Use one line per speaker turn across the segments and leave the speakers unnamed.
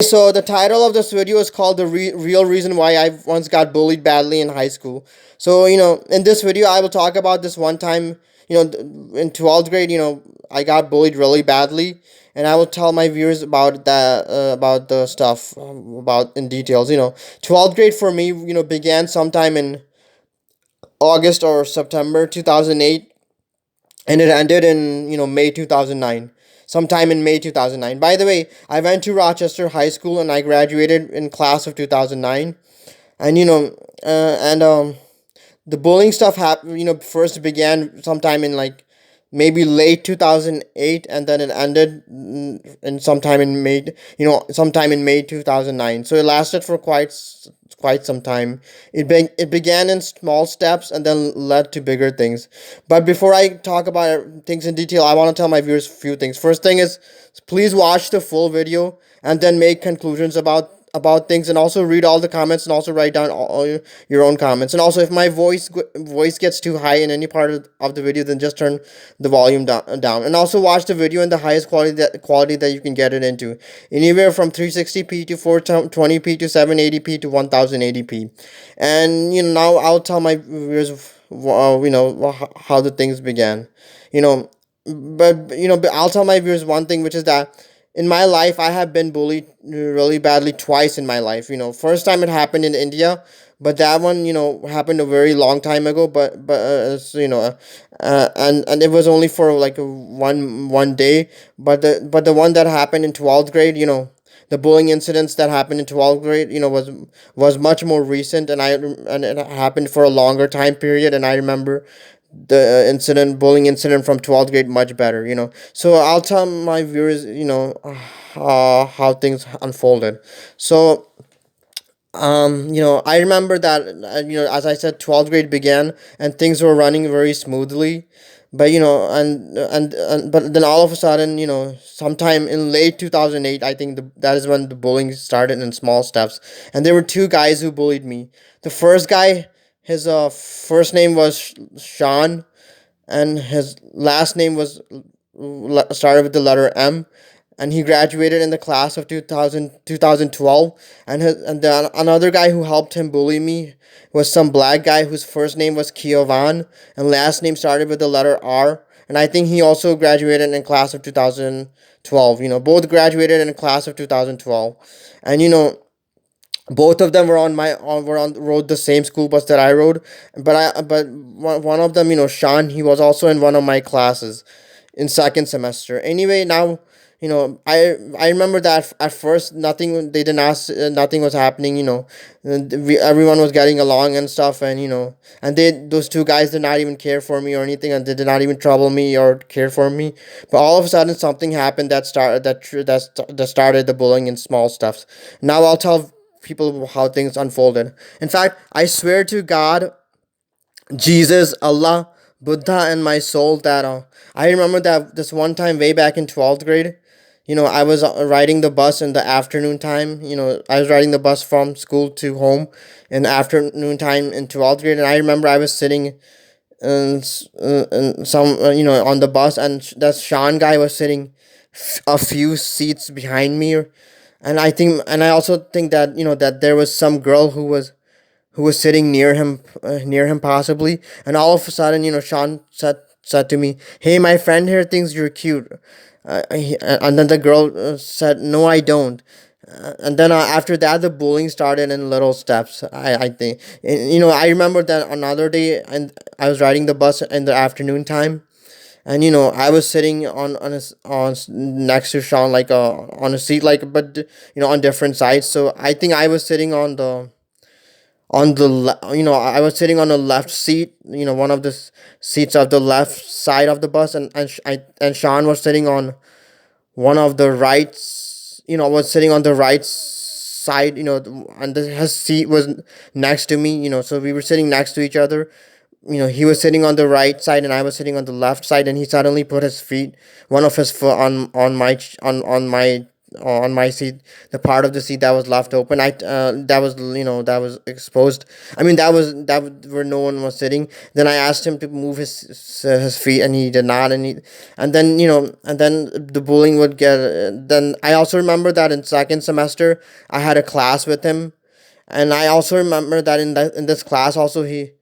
So the title of this video is called real reason why I once got bullied badly in high school. So in this video I will talk about this one time, in 12th grade, I got bullied really badly, and I will tell my viewers about that, about the stuff, about in details. 12th grade for me, began sometime in August or September 2008, and it ended in May 2009, sometime in May 2009. By the way, I went to Rochester High School and I graduated in class of 2009. And the bullying stuff first began sometime in like maybe late 2008, and then it ended in sometime in May, sometime in May 2009. So it lasted for quite some time. It began in small steps and then led to bigger things. But before I talk about things in detail, I want to tell my viewers a few things. First thing is, please watch the full video and then make conclusions about things, and also read all the comments, and also write down all your own comments. And also, if my voice gets too high in any part of the video, then just turn the volume down. And also watch the video in the highest quality that you can get it into, anywhere from 360p to 420p to 780p to 1080p. And now I'll tell my viewers how the things began. you know but I'll tell my viewers one thing, which is that in my life I have been bullied really badly twice in my life. First time it happened in India, but that one happened a very long time ago. And it was only for like one day. But the one that happened in 12th grade, the bullying incidents that happened in 12th grade, was much more recent, and it happened for a longer time period, and I remember the bullying incident from 12th grade much better. So I'll tell my viewers how things unfolded. So I remember that, as I said, 12th grade began and things were running very smoothly. But but then all of a sudden, sometime in late 2008, I think that is when the bullying started in small steps. And there were two guys who bullied me. The first guy, his first name was Sean, and his last name was started with the letter M, and he graduated in the class of 2012. And then another guy who helped him bully me was some black guy whose first name was Kiovan and last name started with the letter R, and I think he also graduated in class of 2012. Both graduated in class of 2012. And both of them were rode the same school bus that I rode. But one of them, Sean, he was also in one of my classes in second semester. Anyway, now I remember that at first nothing, they didn't ask, nothing was happening. Everyone was getting along and stuff, and those two guys did not even care for me or anything, and they did not even trouble me or care for me. But all of a sudden something happened that started the bullying in small stuff. Now I'll tell people how things unfolded. In fact, I swear to God, Jesus, Allah, Buddha, and my soul, that I remember that this one time way back in 12th grade, I was riding the bus in the afternoon time. I was riding the bus from school to home in the afternoon time in 12th grade, and I remember I was sitting in some, on the bus, and that Sean guy was sitting a few seats behind me. And I also think that that there was some girl who was sitting near him possibly. And all of a sudden, Sean said to me, "Hey, my friend here thinks you're cute." And then the girl said, "No, I don't." And then after that, the bullying started in little steps. I think. And, I remember that another day, and I was riding the bus in the afternoon time, and I was sitting next to Sean, like on a seat, like, but on different sides. So I think I was sitting I was sitting on the left seat, one of the seats of the left side of the bus, and Sean was sitting on one of the rights, was sitting on the right side, and his seat was next to me, so we were sitting next to each other. He was sitting on the right side and I was sitting on the left side, and he suddenly put his feet, one of his foot on my on my seat, the part of the seat that was left open. That was, that was exposed. I mean, where no one was sitting. Then I asked him to move his feet, and he did not. And then, and then the bullying would get. Then I also remember that in second semester I had a class with him, and I also remember that in this class also he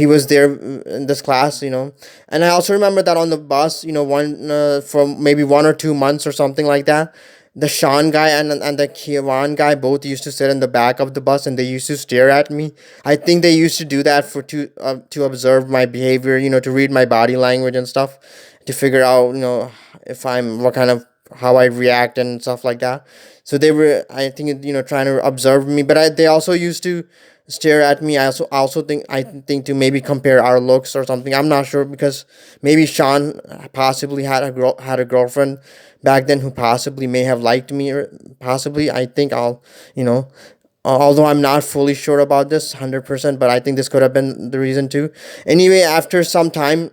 was there in this class, and I also remember that on the bus, one for maybe 1 or 2 months or something like that, the Sean guy and the Kieran guy both used to sit in the back of the bus, and they used to stare at me. I think they used to do that to observe my behavior, to read my body language and stuff, to figure out, if I'm what kind of how I react and stuff like that. So they were, I think, trying to observe me, but they also used to stare at me. I think to maybe compare our looks or something. I'm not sure, because maybe Sean possibly had a girlfriend back then who possibly may have liked me, or possibly, I think I'll you know although I'm not fully sure about this 100%, but I think this could have been the reason too. Anyway, after some time,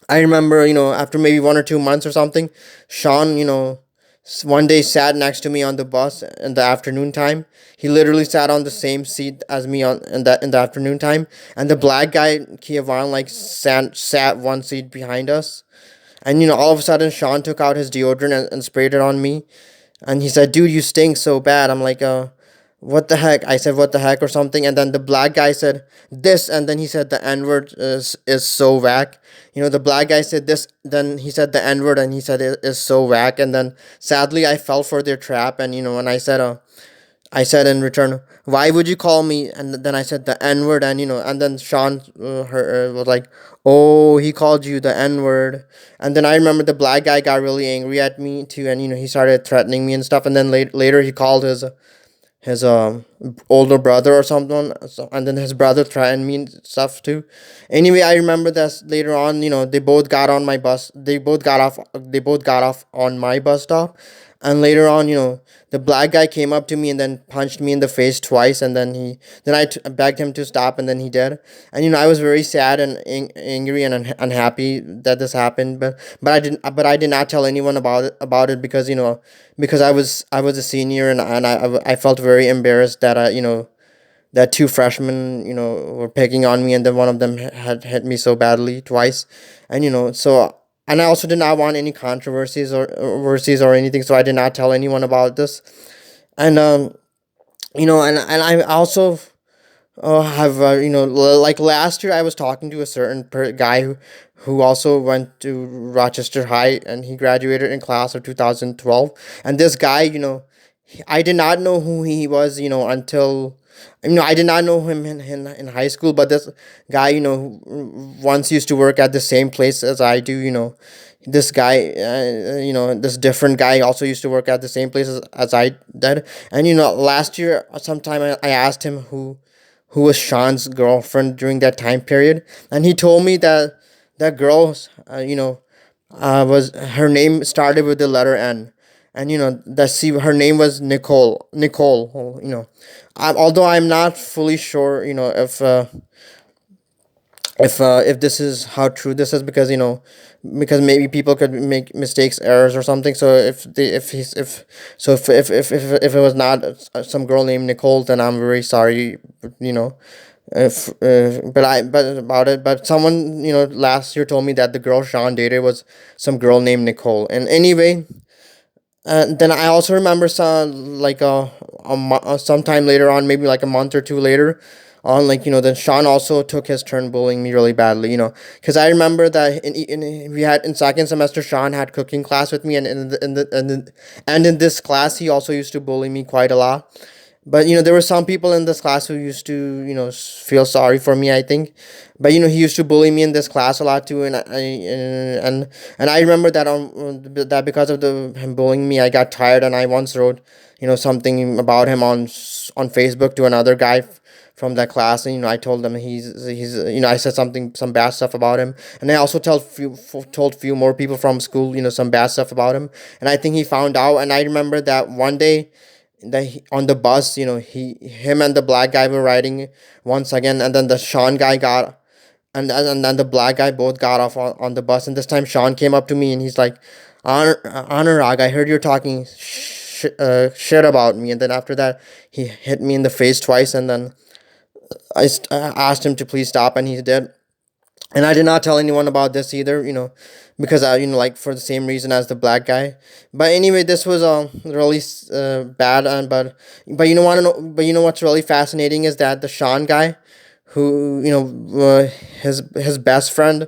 I remember, after maybe 1 or 2 months or something, Sean, one day sat next to me on the bus in the afternoon time. He literally sat on the same seat as me on in the afternoon time, and the black guy Kievan like sat one seat behind us. And all of a sudden, Sean took out his deodorant and sprayed it on me, and he said, "Dude, you stink so bad." I'm like, what the heck? I said, "What the heck?" or something, and then the black guy said this, and then he said the N word is so whack. The black guy said this, then he said the N word, and he said it is so whack, and then sadly I fell for their trap, and when I said in return, "Why would you call me?" And then I said the N word, and and then Sean was like, "Oh, he called you the N word." And then I remember the black guy got really angry at me too, and he started threatening me and stuff. And then later he called his older brother or something, and then his brother threatened me and stuff too. Anyway, I remember that later on, they both got on my bus. They both got off on my bus stop, and later on, the black guy came up to me and then punched me in the face twice, and then I begged him to stop, and then he did. And I was very sad and angry and unhappy that this happened, but I did not tell anyone about it, because I was a senior, and I felt very embarrassed that that two freshmen were picking on me, and then one of them had hit me so badly twice. And so, and I also did not want any controversies or anything, so I did not tell anyone about this. And and I also have like last year I was talking to a certain guy who also went to Rochester High, and he graduated in class of 2012. And this guy, I did not know who he was, until I did not know him in high school. But this guy, who once used to work at the same place as I do, this guy, this different guy also used to work at the same place as I did. And last year sometime I asked him who was Sean's girlfriend during that time period, and he told me that that girl, was her name started with the letter N, and her name was Nicole. Nicole, although I'm not fully sure, if this is how true this is, because maybe people could make mistakes, errors or something. So if it was not some girl named Nicole, then I'm very sorry. you know if but about it, but someone last year told me that the girl Sean dated was some girl named Nicole. And anyway, then I also remember some like sometime later on, maybe like a month or two later on, like then Sean also took his turn bullying me really badly. Because I remember that we had in second semester, Sean had cooking class with me, and in this class he also used to bully me quite a lot. But there were some people in this class who used to feel sorry for me, I think. But he used to bully me in this class a lot too. And I remember that that because of the him bullying me, I got tired, and I once wrote something about him on Facebook to another guy from that class. And I told them he's I said some bad stuff about him. And I also told few more people from school some bad stuff about him. And I think he found out. And I remember that one day that on the bus, him and the black guy were riding once again, and then the Sean guy got, and then the black guy both got off on the bus. And this time Sean came up to me, and he's like, Anurag, I heard you're talking shit about me. And then after that, he hit me in the face twice. And then I asked him to please stop, and he did. And I did not tell anyone about this either, because I, like for the same reason as the black guy. But anyway, this was really bad, and but you know what's really fascinating is that the Sean guy, who his best friend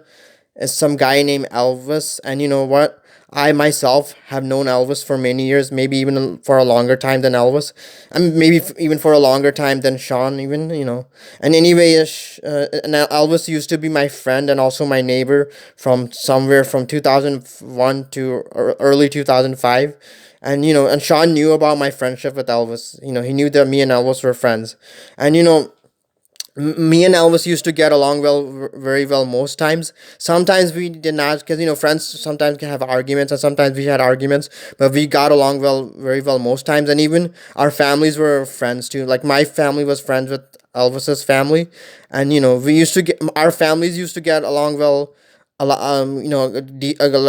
is some guy named Elvis. And you know what? I myself have known Elvis for many years, maybe even for a longer time than Elvis. I mean, maybe even for a longer time than Sean, even. And anyway, and Elvis used to be my friend and also my neighbor from somewhere from 2001 to early 2005. And Sean knew about my friendship with Elvis. He knew that me and Elvis were friends. And me and Elvis used to get along very well most times. Sometimes we did not, because friends sometimes can have arguments, and sometimes we had arguments, but we got along very well most times. And even our families were friends too. Like my family was friends with Elvis's family, and we used to get our families used to get along well a lot, a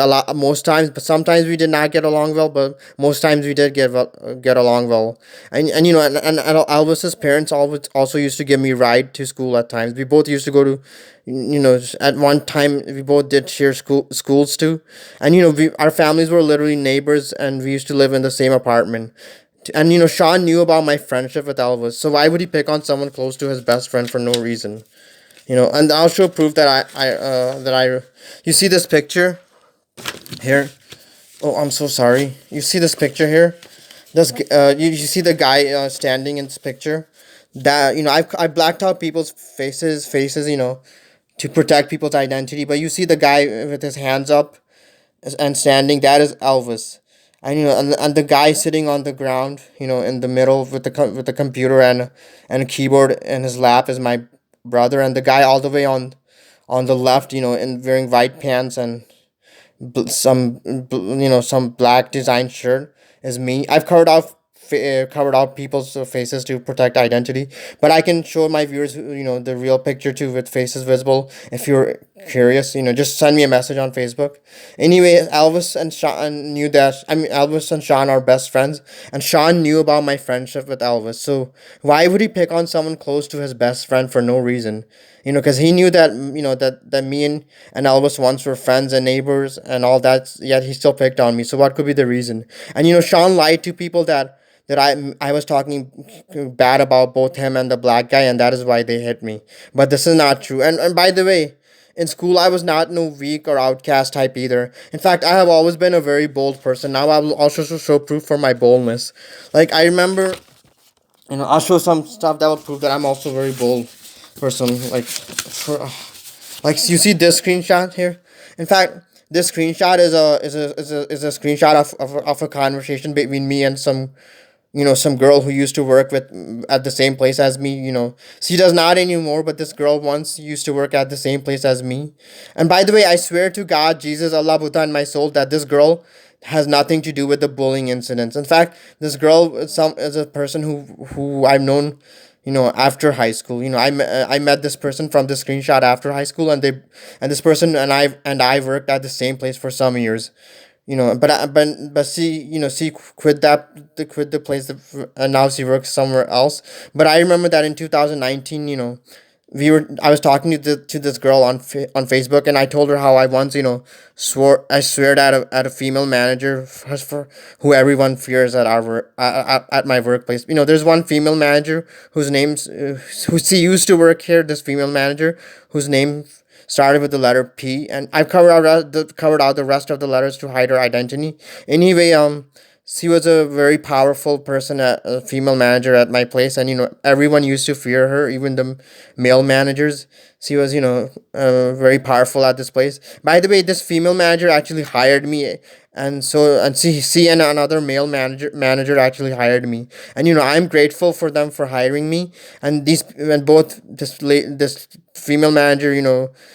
lot most times, but sometimes we did not get along well, but most times we did get along well. And Elvis's parents always also used to give me ride to school at times. We both used to go to, at one time we both did share schools too. And our families were literally neighbors, and we used to live in the same apartment. And Sean knew about my friendship with Elvis, so why would he pick on someone close to his best friend for no reason? And I'll show proof that you see this picture here. Oh, I'm so sorry. You see this picture here? You see the guy standing in this picture. That I blacked out people's faces, to protect people's identity. But you see the guy with his hands up and standing. That is Elvis. And and the guy sitting on the ground, in the middle with with the computer and a keyboard in his lap is my brother. And the guy all the way on the left, in wearing white pants and some black design shirt is me. I've covered out people's faces to protect identity, but I can show my viewers, the real picture too, with faces visible. If you're curious, just send me a message on Facebook. Anyway, Elvis and Sean are best friends, and Sean knew about my friendship with Elvis. So why would he pick on someone close to his best friend for no reason? Because he knew that that me and Elvis once were friends and neighbors and all that. Yet he still picked on me. So what could be the reason? And Sean lied to people that I was talking bad about both him and the black guy, and that is why they hit me. But this is not true. And by the way, in school I was not no weak or outcast type either. In fact, I have always been a very bold person. Now I will also show proof for my boldness. Like I remember, I'll show some stuff that will prove that I'm also very bold person. Like you see this screenshot here. In fact, this screenshot is a screenshot of a conversation between me and some girl who used to work with at the same place as me. She does not anymore, but this girl once used to work at the same place as me. And by the way, I swear to God, Jesus, Allah, Buddha, and my soul, that this girl has nothing to do with the bullying incidents. In fact, this girl is a person who I've known, after high school. I met this person from the screenshot after high school, and this person and I worked at the same place for some years. But she, she quit the place, and now she works somewhere else. But I remember that in 2019, I was talking to this girl on Facebook, and I told her how I once, I swear at a female manager for who everyone fears at at my workplace. There's one female manager whose name's who she used to work here. This female manager whose name started with the letter P, and I've covered out the rest of the letters to hide her identity. Anyway, she was a very powerful person, at a female manager at my place, and everyone used to fear her, even the male managers. She was very powerful at this place. By the way, this female manager actually hired me, and she and another male manager actually hired me, and I'm grateful for them for hiring me. And both this female manager,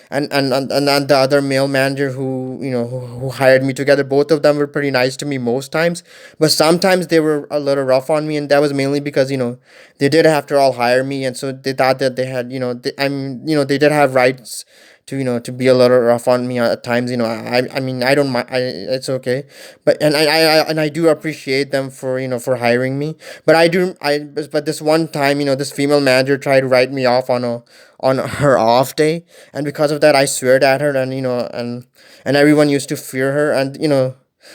and the other male manager who hired me together, both of them were pretty nice to me most times, but sometimes they were a little rough on me, and that was mainly because they did after all hire me, and so they thought that they had they did have rights to be a little rough on me at times. I mean, I don't mind. It's okay, but and I do appreciate them for for hiring me. But but this one time, this female manager tried to write me off on her off day, and because of that, I sweared at her, and and everyone used to fear her, and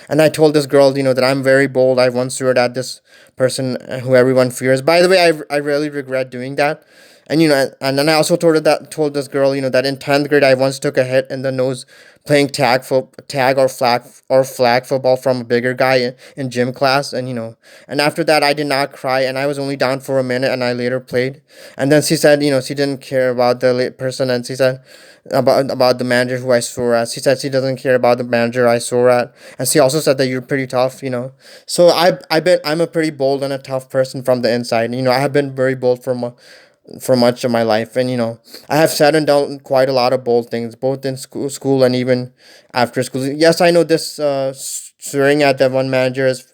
and I told this girl, that I'm very bold. I once sweared at this person who everyone fears. By the way, I really regret doing that. And and then I also told this girl, that in 10th grade I once took a hit in the nose playing tag or flag football from a bigger guy in gym class, and and after that I did not cry, and I was only down for a minute, and I later played. And then she said, she didn't care about the person, and she said about the manager who I swore at. She said she doesn't care about the manager I swore at, and she also said that you're pretty tough. So I'm a pretty bold and a tough person from the inside. I have been very bold for much of my life, and I have said and done quite a lot of bold things, both in school and even after school. Yes, I know this swearing at that one manager is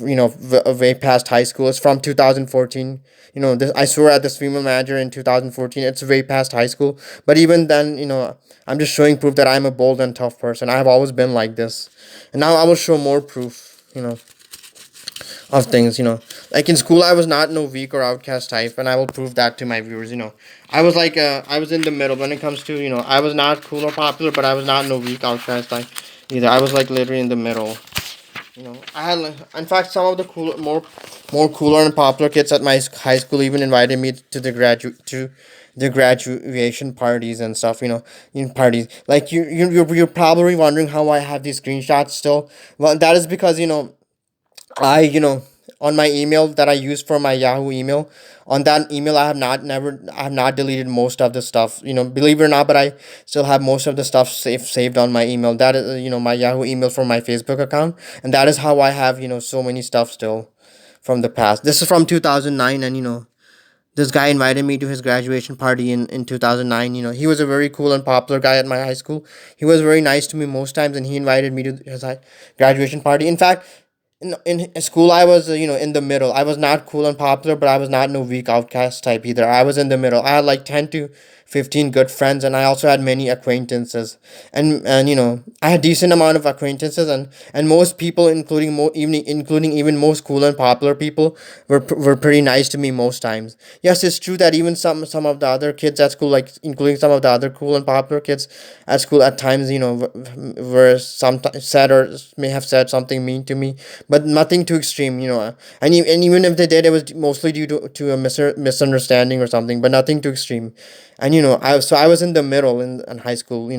way past high school. It's from 2014. I swore at this female manager in 2014. It's way past high school, but even then, I'm just showing proof that I'm a bold and tough person. I have always been like this, and now I will show more proof, of things. Like in school, I was not no weak or outcast type, and I will prove that to my viewers. I was like I was in the middle when it comes to I was not cool or popular, but I was not no weak outcast type either. I was like literally in the middle. I had, in fact, some of the more cooler and popular kids at my high school even invited me to the graduation parties and stuff. In parties, like you're probably wondering how I have these screenshots still. Well, that is because I on my email that I use for my Yahoo email, on that email I have not deleted most of the stuff. Believe it or not, but I still have most of the stuff saved on my email. That is my Yahoo email from my Facebook account, and that is how I have so many stuff still from the past. This is from 2009, and this guy invited me to his graduation party in 2009. He was a very cool and popular guy at my high school. He was very nice to me most times, and he invited me to his graduation party. In fact, in school I was in the middle. I was not cool and popular, but I was not no weak outcast type either. I was in the middle. I had like 10 to 15 good friends, and I also had many acquaintances, and I had decent amount of acquaintances, and most people, including even most cool and popular people, were pretty nice to me most times. Yes, it's true that even some of the other kids at school, like including some of the other cool and popular kids at school, at times were sometimes said or may have said something mean to me, but nothing too extreme. And even if they did, it was mostly due to a misunderstanding or something, but nothing too extreme. And I was in the middle in high school.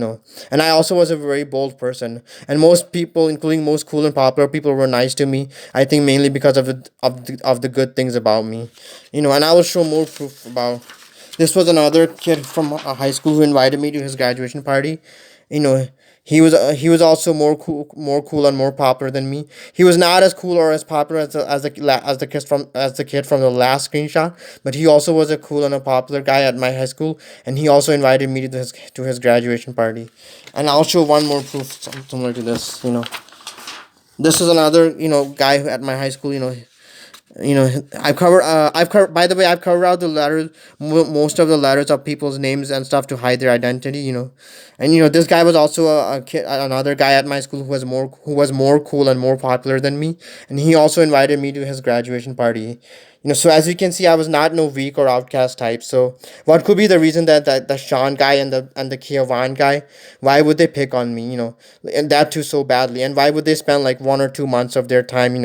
And I also was a very bold person, and most people, including most cool and popular people, were nice to me. I think mainly because of the good things about me. And I will show more proof about. This was another kid from high school who invited me to his graduation party. You know, he was also more cool and more popular than me. He was not as cool or as popular as the kid from the last screenshot, but he also was a cool and a popular guy at my high school, and he also invited me to his graduation party. And I'll show one more proof similar to this. This is another guy at my high school. I've covered, by the way, I've covered out the letters, most of the letters of people's names and stuff to hide their identity. And this guy was also a kid, another guy at my school who was more cool and more popular than me, and he also invited me to his graduation party. So as you can see, I was not no weak or outcast type. So what could be the reason that the Sean guy and the Kievan guy, why would they pick on me? And that too so badly, and why would they spend like 1 or 2 months of their time,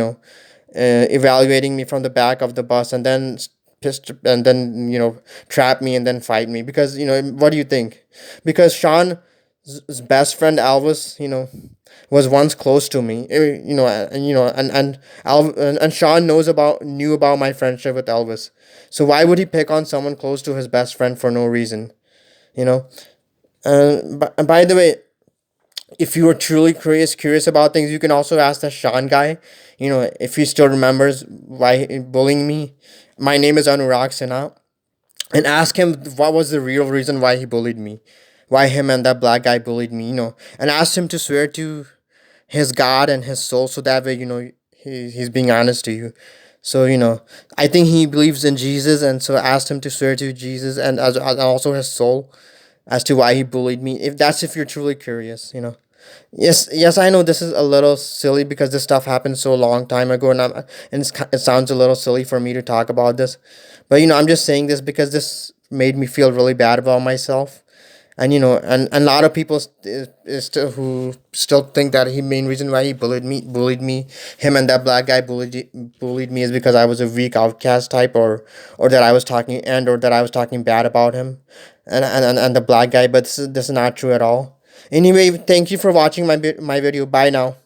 evaluating me from the back of the bus, and then and then trap me and then fight me? Because what do you think? Because Sean's best friend Elvis, was once close to me. And Sean knew about my friendship with Elvis. So why would he pick on someone close to his best friend for no reason? You know. By the way, if you are truly curious about things, you can also ask the Sean guy. If he still remembers why he bullying me. My name is Anurag Sinha, and ask him what was the real reason why he bullied me, why him and that black guy bullied me. And ask him to swear to his God and his soul, so that way he's being honest to you. So I think he believes in Jesus, and so asked him to swear to Jesus and as also his soul. as to why he bullied me. If you're truly curious, you know. Yes, yes, I know this is a little silly because this stuff happened so long time ago, it sounds a little silly for me to talk about this, but I'm just saying this because this made me feel really bad about myself, and and a lot of people is still who still think that he main reason why he bullied me, him and that black guy bullied me is because I was a weak outcast type, or that I was talking or that I was talking bad about him, and the black guy, but this is not true at all. Anyway, thank you for watching my video. Bye now.